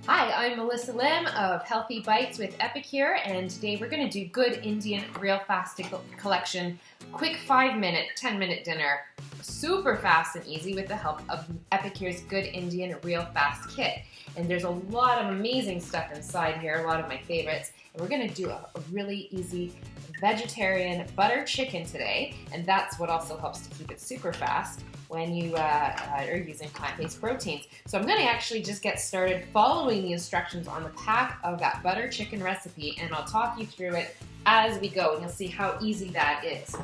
Hi, I'm Melissa Lim of Healthy Bites with Epicure, and today we're going to do Good Indian Real Fast Collection, quick 5-minute, 10-minute dinner, super fast and easy with the help of Epicure's Good Indian Real Fast Kit. And there's a lot of amazing stuff inside here, a lot of my favorites. And we're going to do a really easy vegetarian butter chicken today, and that's what also helps to keep it super fast when you are using plant-based proteins. So I'm going to actually just get started following the instructions on the pack of that butter chicken recipe, and I'll talk you through it as we go, and you'll see how easy that is.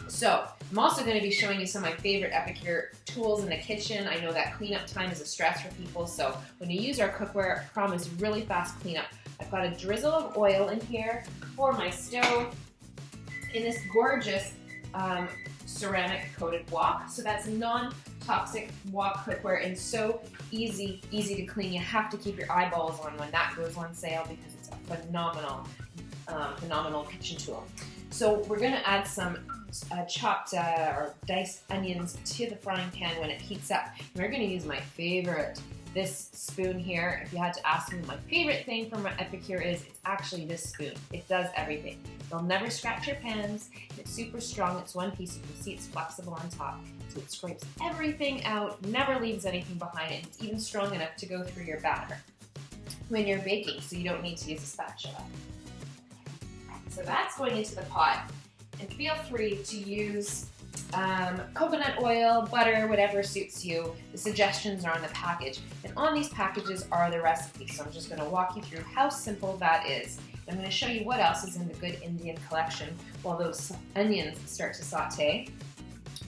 So I'm also going to be showing you some of my favorite Epicure tools in the kitchen. I know that cleanup time is a stress for people, so when you use our cookware, I promise really fast cleanup. I've got a drizzle of oil in here for my stove in this gorgeous ceramic coated wok. So that's non-toxic wok cookware and so easy to clean. You have to keep your eyeballs on when that goes on sale because it's a phenomenal kitchen tool. So we're going to add some chopped or diced onions to the frying pan when it heats up. And we're going to use my favorite, this spoon here. If you had to ask me, my favorite thing from Epicure is it's actually this spoon. It does everything. It'll never scratch your pans. It's super strong. It's one piece. You can see it's flexible on top. So it scrapes everything out, never leaves anything behind it. It's even strong enough to go through your batter when you're baking, so you don't need to use a spatula. So that's going into the pot. And feel free to use coconut oil, butter, whatever suits you. The suggestions are on the package. And on these packages are the recipes. So I'm just going to walk you through how simple that is. I'm going to show you what else is in the Good Indian collection while those onions start to saute.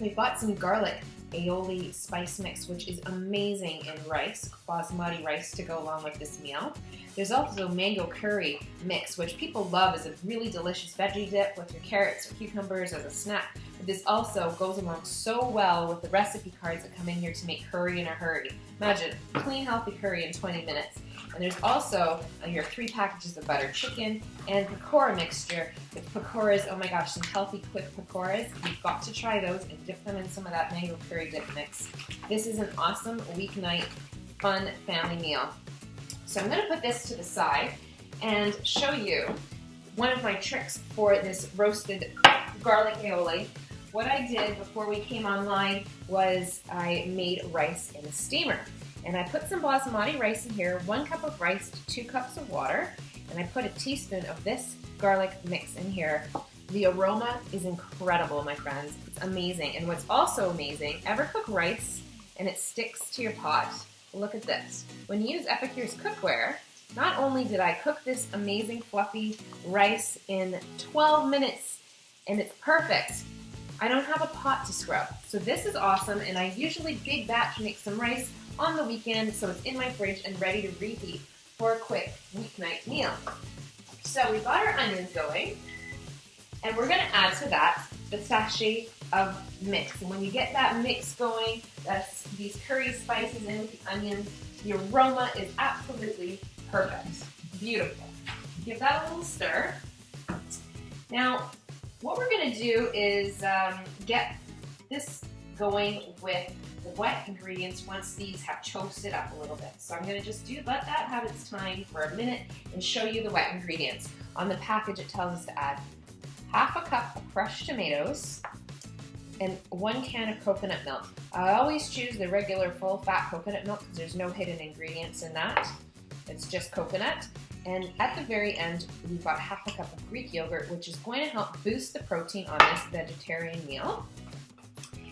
We've got some garlic aioli spice mix, which is amazing in rice, basmati rice to go along with this meal. There's also mango curry mix, which people love as a really delicious veggie dip with your carrots or cucumbers as a snack. But this also goes along so well with the recipe cards that come in here to make curry in a hurry. Imagine clean, healthy curry in 20 minutes. And there's also your 3 packages of butter chicken and pakora mixture. The pakoras, oh my gosh, some healthy, quick pakoras. You've got to try those and dip them in some of that mango curry dip mix. This is an awesome weeknight, fun family meal. So I'm going to put this to the side and show you one of my tricks for this roasted garlic aioli. What I did before we came online was I made rice in a steamer. And I put some basmati rice in here, 1 cup of rice to 2 cups of water, and I put a teaspoon of this garlic mix in here. The aroma is incredible, my friends. It's amazing. And what's also amazing, ever cook rice and it sticks to your pot? Look at this. When you use Epicure's cookware, not only did I cook this amazing fluffy rice in 12 minutes, and it's perfect, I don't have a pot to scrub. So this is awesome, and I usually big batch make some rice on the weekend, so it's in my fridge and ready to reheat for a quick weeknight meal. So we've got our onions going, and we're going to add to that the sachet of mix. And when you get that mix going, that's these curry spices in with the onions, the aroma is absolutely perfect. Beautiful. Give that a little stir. Now, what we're going to do is get this going with the wet ingredients once these have toasted up a little bit. So I'm going to just let that have its time for a minute and show you the wet ingredients. On the package it tells us to add 1/2 cup of crushed tomatoes and 1 can of coconut milk. I always choose the regular full fat coconut milk because there's no hidden ingredients in that. It's just coconut. And at the very end, we've got 1/2 cup of Greek yogurt, which is going to help boost the protein on this vegetarian meal.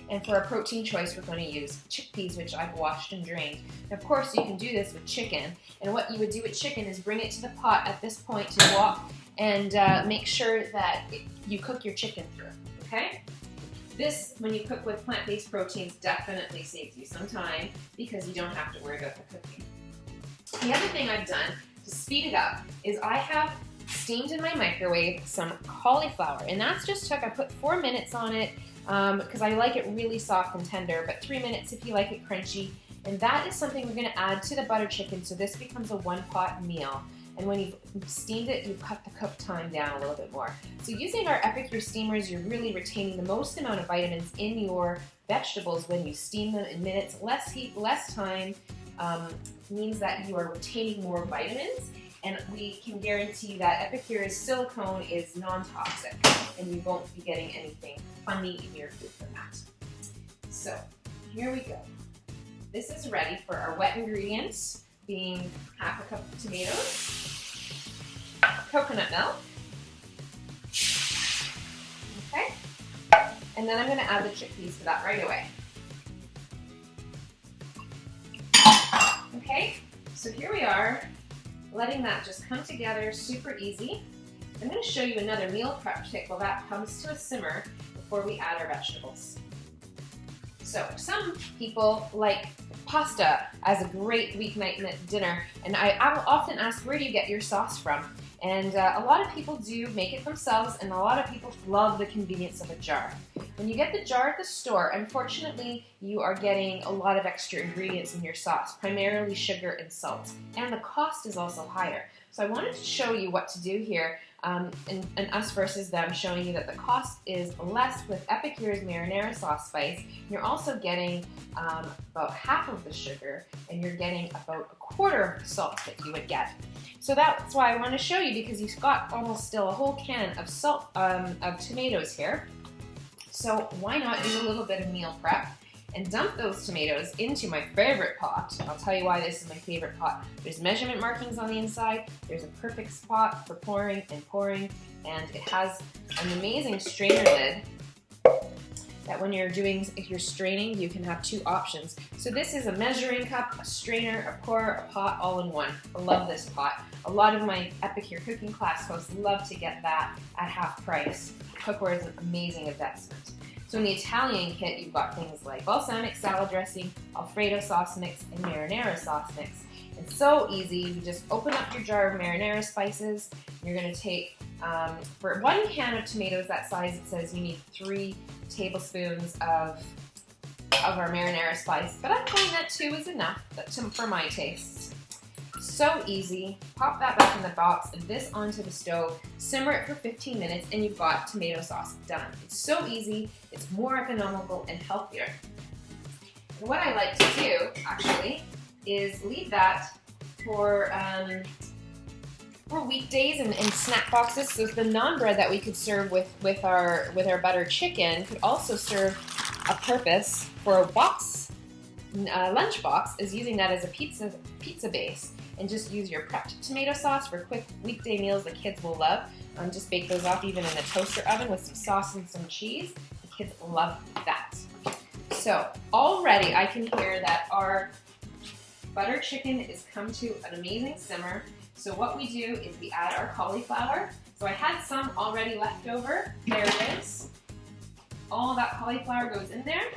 And for our protein choice, we're going to use chickpeas, which I've washed and drained. And of course, you can do this with chicken. And what you would do with chicken is bring it to the pot at this point to wok and make sure that you cook your chicken through, okay? This, when you cook with plant-based proteins, definitely saves you some time because you don't have to worry about the cooking. The other thing I've done to speed it up is I have steamed in my microwave some cauliflower, and that's just I put 4 minutes on it because I like it really soft and tender, but 3 minutes if you like it crunchy. And that is something we're going to add to the butter chicken, so this becomes a 1-pot meal. And when you've steamed it, you've cut the cook time down a little bit more. So using our Epicure steamers, you're really retaining the most amount of vitamins in your vegetables when you steam them in minutes. Less heat, less time, means that you are retaining more vitamins, and we can guarantee that Epicure's silicone is non-toxic and you won't be getting anything funny in your food from that. So here we go. This is ready for our wet ingredients, being half a cup of tomatoes, coconut milk, okay, and then I'm going to add the chickpeas to that right away. Okay, so here we are, letting that just come together super easy. I'm going to show you another meal prep trick while that comes to a simmer before we add our vegetables. So some people like pasta as a great weeknight dinner, and I will often ask, where do you get your sauce from? And a lot of people do make it themselves, and a lot of people love the convenience of a jar. When you get the jar at the store, unfortunately, you are getting a lot of extra ingredients in your sauce, primarily sugar and salt, and the cost is also higher. So I wanted to show you what to do here, and us versus them, showing you that the cost is less with Epicure's marinara sauce spice. You're also getting about half of the sugar, and you're getting about a quarter of the salt that you would get. So that's why I want to show you, because you've got almost still a whole can of salt, of tomatoes here. So why not do a little bit of meal prep and dump those tomatoes into my favorite pot. I'll tell you why this is my favorite pot. There's measurement markings on the inside, there's a perfect spot for pouring, and it has an amazing strainer lid that when if you're straining, you can have two options. So this is a measuring cup, a strainer, a pour, a pot, all in one. I love this pot. A lot of my Epicure cooking class hosts love to get that at half price. Cookware is an amazing investment. So in the Italian kit, you've got things like balsamic salad dressing, Alfredo sauce mix, and marinara sauce mix. It's so easy. You just open up your jar of marinara spices. You're going to take, for 1 can of tomatoes that size, it says you need 3 tablespoons of our marinara spice, but I find that 2 is enough for my tastes. So easy. Pop that back in the box and this onto the stove, simmer it for 15 minutes, and you've got tomato sauce done. It's so easy, it's more economical and healthier. And what I like to do, actually, is leave that for weekdays and snack boxes. So the naan bread that we could serve with our buttered chicken could also serve a purpose for a box, lunch box, is using that as a pizza base. And just use your prepped tomato sauce for quick weekday meals the kids will love. Just bake those off even in the toaster oven with some sauce and some cheese. The kids love that. So already I can hear that our butter chicken is come to an amazing simmer. So what we do is we add our cauliflower. So I had some already left over. There it is. All that cauliflower goes in there.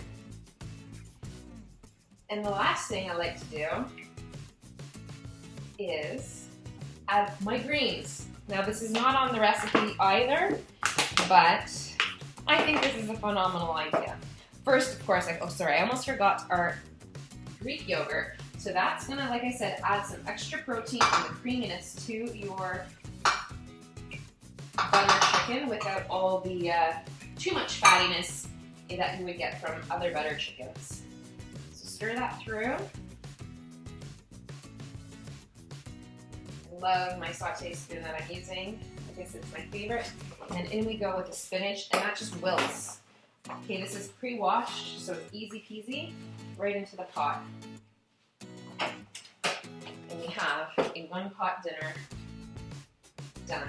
And the last thing I like to do is add my greens. Now this is not on the recipe either, but I think this is a phenomenal idea. First, of course, I almost forgot our Greek yogurt. So that's gonna, like I said, add some extra protein and the creaminess to your butter chicken without all the too much fattiness that you would get from other butter chickens. So stir that through. Love my saute spoon that I'm using. I guess it's my favorite. And then in we go with the spinach, and that just wilts. Okay, this is pre-washed, so it's easy peasy, right into the pot. And we have a 1-pot dinner done.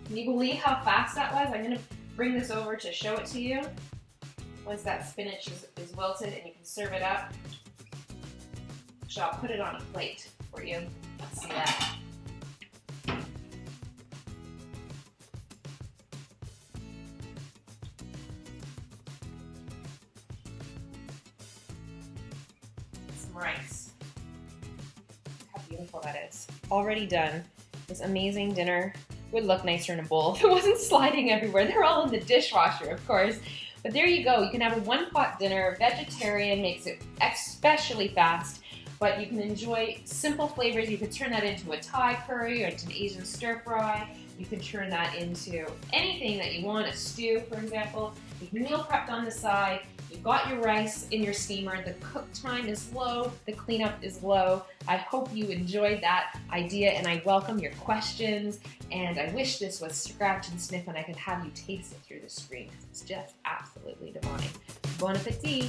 Can you believe how fast that was? I'm gonna bring this over to show it to you. Once that spinach is wilted and you can serve it up. So I'll put it on a plate for you. Let's see that. Some rice. How beautiful that is. Already done. This amazing dinner would look nicer in a bowl if it wasn't sliding everywhere. They're all in the dishwasher, of course. But there you go. You can have a 1-pot dinner. Vegetarian, makes it especially fast. But you can enjoy simple flavors. You could turn that into a Thai curry or into an Asian stir fry. You can turn that into anything that you want, a stew, for example. You can meal prepped on the side. You've got your rice in your steamer. The cook time is low. The cleanup is low. I hope you enjoyed that idea, and I welcome your questions. And I wish this was scratch and sniff and I could have you taste it through the screen. It's just absolutely divine. Bon appetit.